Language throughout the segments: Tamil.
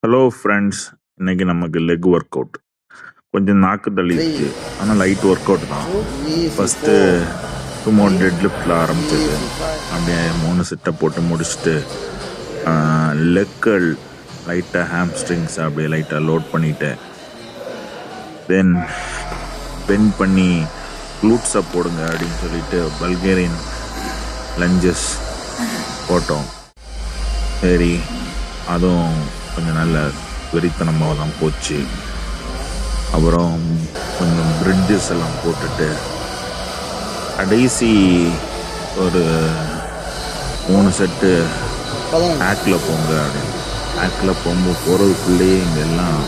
ஹலோ ஃப்ரெண்ட்ஸ், இன்னைக்கு நமக்கு லெக் ஒர்க் அவுட். கொஞ்சம் நாக்கு தள்ளிடுச்சு, ஆனால் லைட் ஒர்க் அவுட் தான். ஃபஸ்ட்டு சும்மா டெட் லிஃப்டில் ஆரம்பிச்சது. அப்படியே 3 செட்டை போட்டு முடிச்சுட்டு லெக்கல் லைட்டாக ஹாம்ஸ்ட்ரிங்ஸ் அப்படியே லைட்டாக லோட் பண்ணிட்டேன். தென் பென் பண்ணி க்ளூட்ஸை போடுங்க அப்படின்னு சொல்லிட்டு பல்கேரியன் லஞ்சஸ் போட்டோம். சரி, அதுவும் கொஞ்சம் நல்ல வெறித்தனமாக தான் போச்சு. அப்புறம் கொஞ்சம் பிரிட்ஜஸ் எல்லாம் போட்டுட்டு கடைசி ஒரு 3 செட்டு ஹேக்கில் போங்க அப்படின்னு. ஹேக்கில் போகிறதுக்குள்ளேயே இங்கே எல்லாம்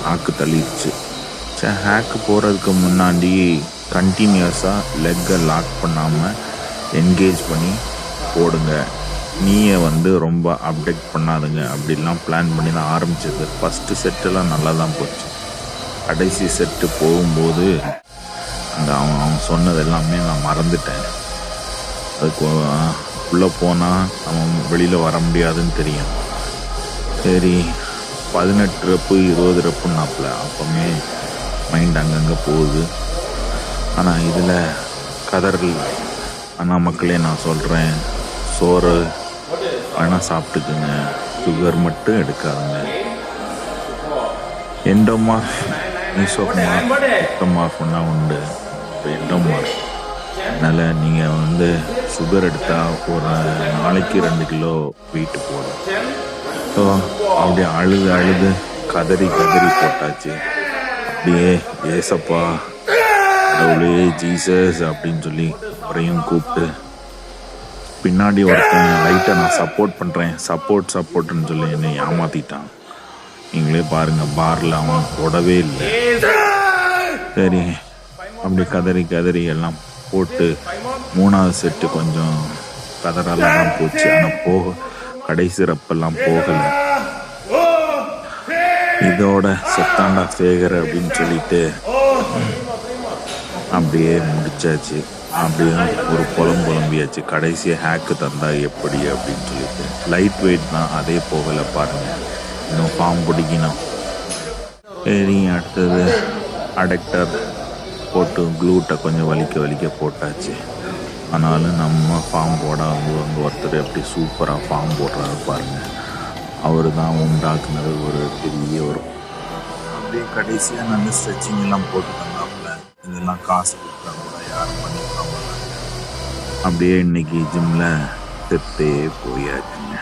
நாக்கு தள்ளிடுச்சு. சரி, ஹேக்கு போகிறதுக்கு முன்னாடி கண்டினியூஸாக லெக்கை லாக் பண்ணாமல் என்கேஜ் பண்ணி போடுங்க, நீயை ரொம்ப அப்டேட் பண்ணாதுங்க அப்படிலாம் பிளான் பண்ணி தான் ஆரம்பிச்சது. ஃபஸ்ட்டு செட்டெல்லாம் நல்லா தான் போச்சு. கடைசி செட்டு போகும்போது அவன் சொன்னது எல்லாமே நான் மறந்துட்டேன். அதுக்கு உள்ளே போனால் நம்ம வெளியில் வர முடியாதுன்னு தெரியும். சரி, 18 ரப்பு 20 ரப்புன்னாப்புல அப்போமே மைண்ட் அங்கங்கே போகுது. ஆனால் இதில் கதறல். ஆனால் மக்களே, நான் சொல்கிறேன், சோறு வேணால் சாப்பிட்டுக்குங்க, சுகர் மட்டும் எடுக்காதுங்க. எண்டோமார்ஃப், மீசோமார்ஃப், எக்டோமார்ஃப்னா உண்டு. இப்போ எண்டோமார்ஃப். அதனால் நீங்கள் சுகர் எடுத்தால் ஒரு நாளைக்கு 2 கிலோ வெயிட் போடும். ஸோ அப்படியே அழுது கதறி போட்டாச்சு. அப்படியே ஏசப்பா கடவுளே ஜீசஸ் அப்படின்னு சொல்லி அவரையும் கூப்பிட்டு பின்னாடி ஒருத்தன் லைட்டை நான் சப்போர்ட் பண்ணுறேன் சப்போர்ட்னு சொல்லி என்னை ஏமாற்றிட்டான். நீங்களே பாருங்கள், பாரில் அவன் தொடவே இல்லை. சரி, அப்படி கதறி எல்லாம் போட்டு 3வது செட்டு கொஞ்சம் கதறாலாம் தான் போச்சு. ஆனால் கடைசி ரப்பெல்லாம் போகலை. இதோட செத்தாண்டா சேகர் அப்படின்னு சொல்லிட்டு அப்படியே முடிச்சாச்சு. அப்படியே ஒரு புலம்பியாச்சு. கடைசியாக ஹேக்கு தந்தா எப்படி அப்படின்னு சொல்லிட்டு லைட் வெயிட் தான், அதே போகலை பாருங்கள். இன்னும் ஃபார்ம் பிடிக்கணும். சரி, அடுத்தது அடக்டர் போட்டு க்ளூட்டை கொஞ்சம் வலிக்க போட்டாச்சு. ஆனாலும் நம்ம ஃபார்ம் போட ஒருத்தர் எப்படி சூப்பராக ஃபார்ம் போடுறாரு பாருங்கள். அவர் தான் உண்டாக்குனது ஒரு பெரிய ஒரு. அப்படியே கடைசியாக நல்ல ஸ்ட்ரெச்சிங் எல்லாம் போட்டு தந்தாப்புல. இதெல்லாம் காசு கொடுத்தா கூட யாரும் பண்ணிக்கலாம். அப்படியே இன்னைக்கு ஜிம்மில் செத்தே போயாச்சுங்க.